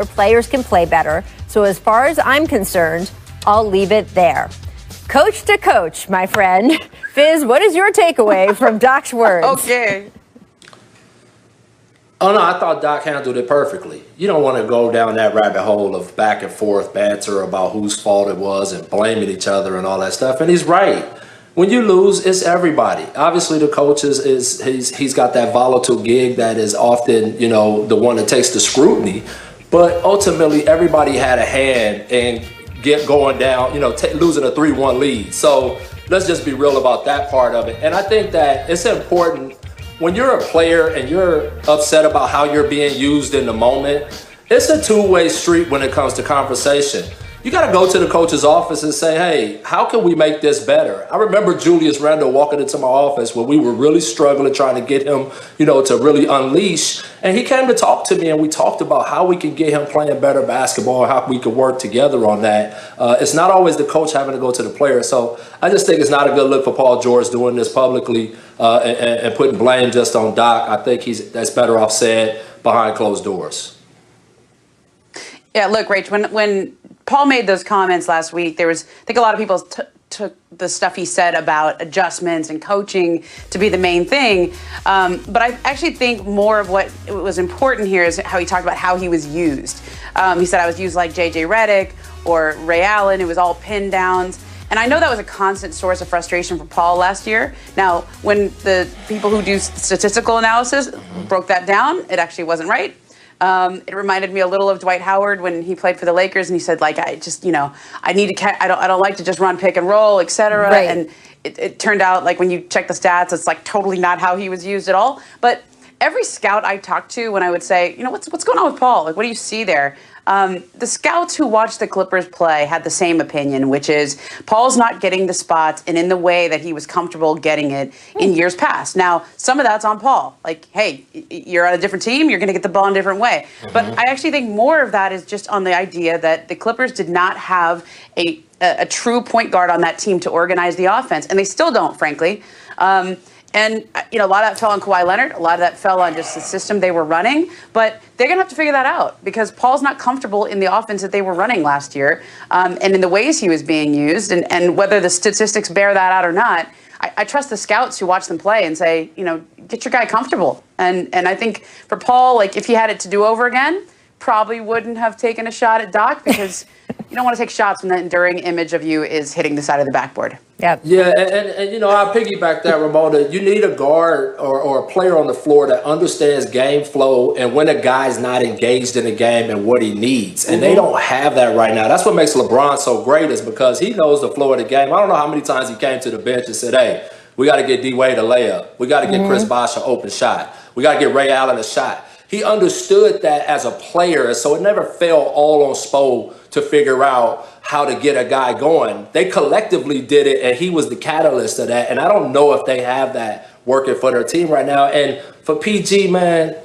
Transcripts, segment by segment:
where players can play better. So as far as I'm concerned, I'll leave it there. Coach to coach, my friend. Fizz, what is your takeaway from Doc's words? Okay. Oh, no, I thought Doc handled it perfectly. You don't want to go down that rabbit hole of back and forth banter about whose fault it was and blaming each other and all that stuff. And he's right. When you lose, it's everybody. Obviously, the coach he's got that volatile gig that is often, the one that takes the scrutiny. But ultimately, everybody had a hand in going down, losing a 3-1 lead. So let's just be real about that part of it. And I think that it's important when you're a player and you're upset about how you're being used in the moment. It's a two-way street when it comes to conversation. You got to go to the coach's office and say, hey, how can we make this better? I remember Julius Randle walking into my office when we were really struggling, trying to get him, to really unleash. And he came to talk to me, and we talked about how we can get him playing better basketball, how we could work together on that. It's not always the coach having to go to the player. So I just think it's not a good look for Paul George doing this publicly and putting blame just on Doc. I think that's better off said behind closed doors. Yeah, look, Rach, when Paul made those comments last week, I think a lot of people took the stuff he said about adjustments and coaching to be the main thing. But I actually think more of what was important here is how he talked about how he was used. He said, I was used like J.J. Redick or Ray Allen. It was all pin downs. And I know that was a constant source of frustration for Paul last year. Now, when the people who do statistical analysis broke that down, it actually wasn't right. It reminded me a little of Dwight Howard when he played for the Lakers, and he said, like, I just, I need to, I don't like to just run pick and roll, et cetera. Right. And it turned out, like, when you check the stats, it's like totally not how he was used at all. But every scout I talked to, when I would say, what's going on with Paul? Like, what do you see there? The scouts who watched the Clippers play had the same opinion, which is Paul's not getting the spots and in the way that he was comfortable getting it in years past. Now, some of that's on Paul. Like, hey, you're on a different team, you're going to get the ball in a different way. Mm-hmm. But I actually think more of that is just on the idea that the Clippers did not have a true point guard on that team to organize the offense, and they still don't, frankly. And, a lot of that fell on Kawhi Leonard. A lot of that fell on just the system they were running. But they're going to have to figure that out because Paul's not comfortable in the offense that they were running last year and in the ways he was being used. And whether the statistics bear that out or not, I trust the scouts who watch them play and say, get your guy comfortable. And I think for Paul, like, if he had it to do over again, probably wouldn't have taken a shot at Doc because you don't want to take shots when the enduring image of you is hitting the side of the backboard. Yep. Yeah, and I piggyback that, Ramona. You need a guard or a player on the floor that understands game flow and when a guy's not engaged in the game and what he needs. And they don't have that right now. That's what makes LeBron so great is because he knows the flow of the game. I don't know how many times he came to the bench and said, hey, we got to get D-Wade a layup. We got to get Chris Bosh an open shot. We got to get Ray Allen a shot. He understood that as a player, so it never fell all on Spo to figure out how to get a guy going. They collectively did it, and he was the catalyst of that. And I don't know if they have that working for their team right now. And for PG, man,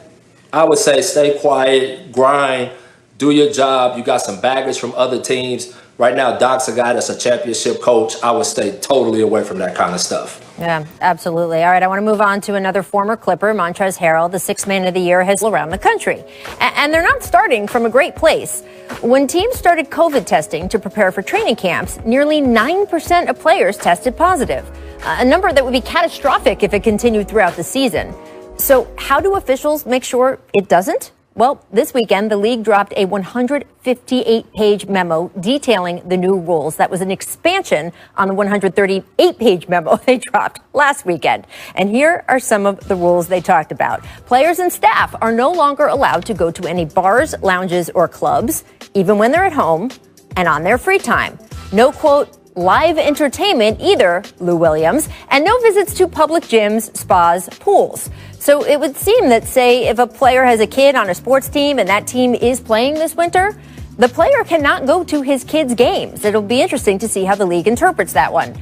I would say stay quiet, grind, do your job. You got some baggage from other teams. Right now, Doc's a guy that's a championship coach. I would stay totally away from that kind of stuff. Yeah, absolutely. All right, I want to move on to another former Clipper, Montrezl Harrell, the sixth man of the year, has around the country. And they're not starting from a great place. When teams started COVID testing to prepare for training camps, nearly 9% of players tested positive, a number that would be catastrophic if it continued throughout the season. So how do officials make sure it doesn't? Well, this weekend, the league dropped a 158-page memo detailing the new rules. That was an expansion on the 138-page memo they dropped last weekend. And here are some of the rules they talked about. Players and staff are no longer allowed to go to any bars, lounges, or clubs, even when they're at home and on their free time. No, quote, live entertainment either, Lou Williams, and no visits to public gyms, spas, pools. So it would seem that, say, if a player has a kid on a sports team and that team is playing this winter, the player cannot go to his kid's games. It'll be interesting to see how the league interprets that one.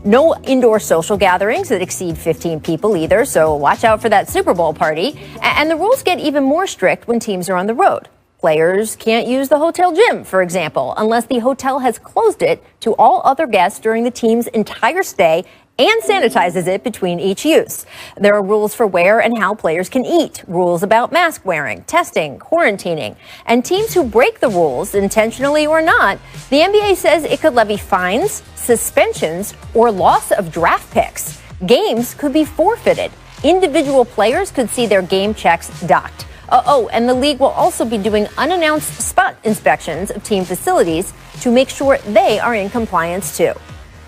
No indoor social gatherings that exceed 15 people either, so watch out for that Super Bowl party. And the rules get even more strict when teams are on the road. Players can't use the hotel gym, for example, unless the hotel has closed it to all other guests during the team's entire stay and sanitizes it between each use. There are rules for where and how players can eat, rules about mask wearing, testing, quarantining, and teams who break the rules, intentionally or not, the NBA says it could levy fines, suspensions, or loss of draft picks. Games could be forfeited. Individual players could see their game checks docked. And the league will also be doing unannounced spot inspections of team facilities to make sure they are in compliance too.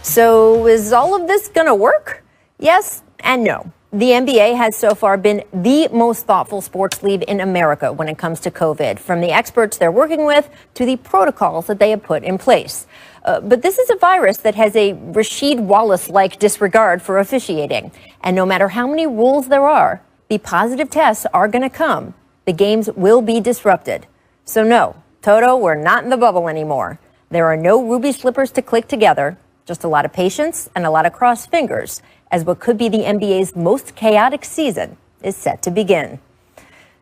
So is all of this going to work? Yes and no. The NBA has so far been the most thoughtful sports league in America when it comes to COVID, from the experts they're working with to the protocols that they have put in place. But this is a virus that has a Rasheed Wallace-like disregard for officiating. And no matter how many rules there are, the positive tests are going to come. The games will be disrupted. So no, Toto, we're not in the bubble anymore. There are no ruby slippers to click together, just a lot of patience and a lot of crossed fingers as what could be the NBA's most chaotic season is set to begin.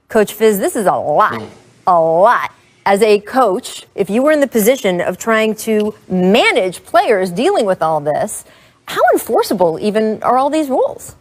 Coach Fizz, this is a lot. As a coach, if you were in the position of trying to manage players dealing with all this, how enforceable even are all these rules?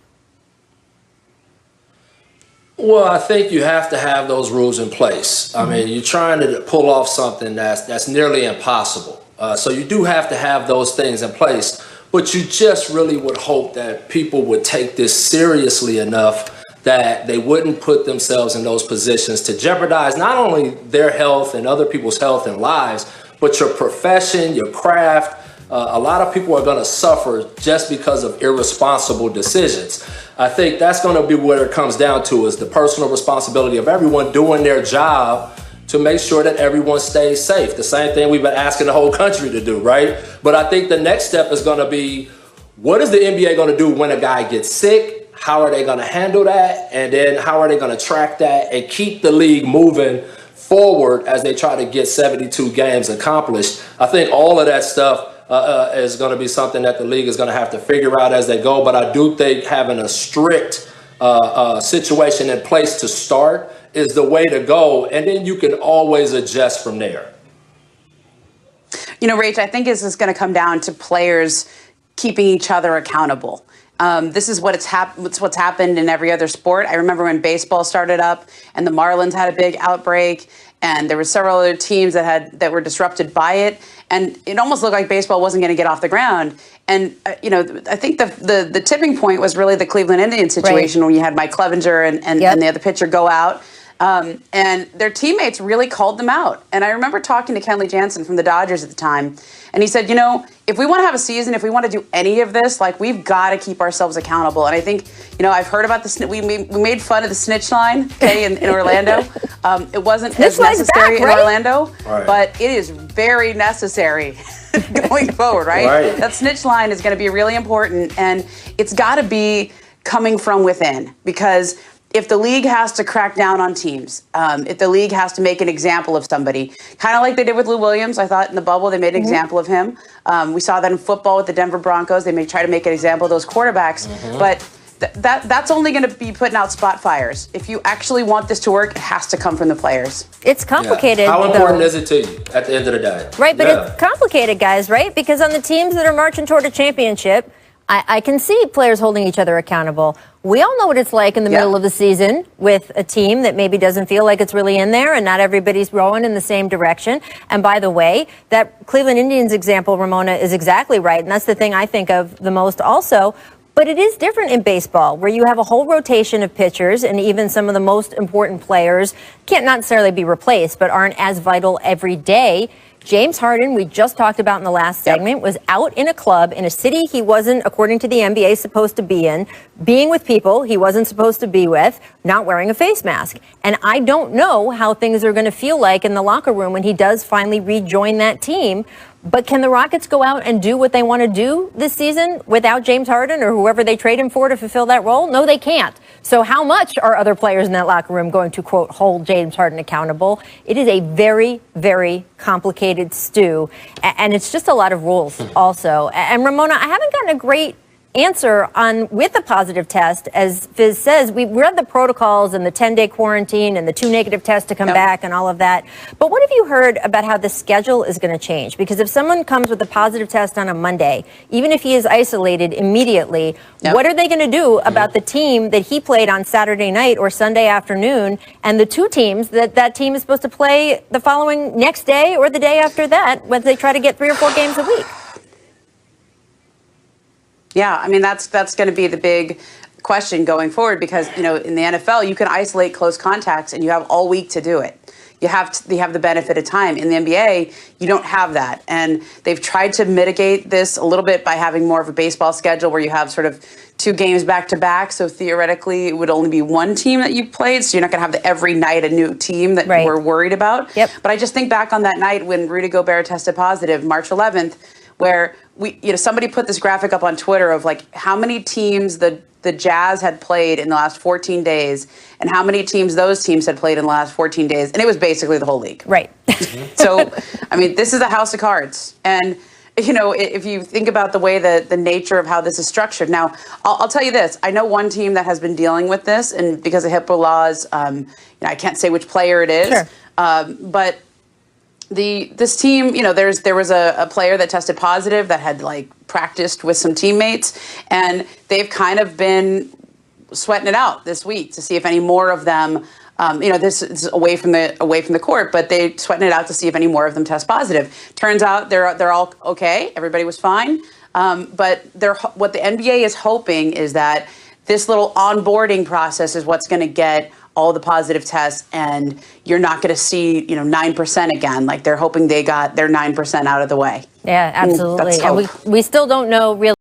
Well, I think you have to have those rules in place. I mean, you're trying to pull off something that's nearly impossible. So you do have to have those things in place. But you just really would hope that people would take this seriously enough that they wouldn't put themselves in those positions to jeopardize not only their health and other people's health and lives, but your profession, your craft. A lot of people are going to suffer just because of irresponsible decisions. I think that's going to be what it comes down to, is the personal responsibility of everyone doing their job to make sure that everyone stays safe. The same thing we've been asking the whole country to do, right? But I think the next step is going to be, what is the NBA going to do when a guy gets sick? How are they going to handle that? And then how are they going to track that and keep the league moving forward as they try to get 72 games accomplished? I think all of that stuff is going to be something that the league is going to have to figure out as they go. But I do think having a strict situation in place to start is the way to go. And then you can always adjust from there. You know, Rach, I think this is going to come down to players keeping each other accountable. This is what's happened in every other sport. I remember when baseball started up and the Marlins had a big outbreak, and there were several other teams that were disrupted by it, and it almost looked like baseball wasn't going to get off the ground. And I think the tipping point was really the Cleveland Indians situation, when you had Mike Clevenger and the other pitcher go out. And their teammates really called them out. And I remember talking to Kenley Jansen from the Dodgers at the time, and he said, if we want to have a season, if we want to do any of this, we've got to keep ourselves accountable. And I think, I've heard about we made fun of the snitch line, okay, in Orlando. It wasn't as necessary in Orlando, but it is very necessary going forward, right? That snitch line is going to be really important, and it's got to be coming from within, because if the league has to crack down on teams, if the league has to make an example of somebody, kind of like they did with Lou Williams, I thought in the bubble they made an example of him. We saw that in football with the Denver Broncos. They may try to make an example of those quarterbacks, but that's only going to be putting out spot fires. If you actually want this to work, it has to come from the players. It's complicated. Yeah. How important is it to you at the end of the day? Right, but it's complicated, guys, right? Because on the teams that are marching toward a championship, I can see players holding each other accountable. We all know what it's like in the middle of the season with a team that maybe doesn't feel like it's really in there and not everybody's rowing in the same direction. And by the way, that Cleveland Indians example, Ramona, is exactly right. And that's the thing I think of the most also. But it is different in baseball, where you have a whole rotation of pitchers, and even some of the most important players can't necessarily be replaced, but aren't as vital every day. James Harden, we just talked about in the last segment, was out in a club in a city he wasn't, according to the NBA, supposed to be in, being with people he wasn't supposed to be with, not wearing a face mask. And I don't know how things are going to feel like in the locker room when he does finally rejoin that team. But can the Rockets go out and do what they want to do this season without James Harden or whoever they trade him for to fulfill that role? No, they can't. So how much are other players in that locker room going to, quote, hold James Harden accountable? It is a very, very complicated stew. And it's just a lot of rules also. And Ramona, I haven't gotten a great answer on with a positive test, as Fizz says. We read the protocols and the 10-day quarantine and the 2 negative tests to come back and all of that. But what have you heard about how the schedule is going to change? Because if someone comes with a positive test on a Monday, even if he is isolated immediately, what are they going to do about the team that he played on Saturday night or Sunday afternoon, and the 2 teams that team is supposed to play the following next day or the day after that, when they try to get 3 or 4 games a week? Yeah, I mean, that's going to be the big question going forward, because, in the NFL, you can isolate close contacts and you have all week to do it. You have the benefit of time. In the NBA, you don't have that. And they've tried to mitigate this a little bit by having more of a baseball schedule where you have sort of 2 games back to back. So theoretically, it would only be 1 team that you played. So you're not going to have every night a new team that we're worried about. But I just think back on that night when Rudy Gobert tested positive, March 11th, where somebody put this graphic up on Twitter of like how many teams the Jazz had played in the last 14 days and how many teams those teams had played in the last 14 days. And it was basically the whole league. Right. So, I mean, this is a house of cards. And, if you think about the way the nature of how this is structured. Now, I'll tell you this. I know one team that has been dealing with this, and because of HIPAA laws, I can't say which player it is. But this team, there was a player that tested positive that had practiced with some teammates, and they've kind of been sweating it out this week to see if any more of them, this is away from the court, but they sweating it out to see if any more of them test positive. Turns out they're all okay. Everybody was fine. But what the NBA is hoping is that this little onboarding process is what's going to get all the positive tests, and you're not going to see 9% again. Like they're hoping they got their 9% out of the way. Yeah, absolutely. And we still don't know really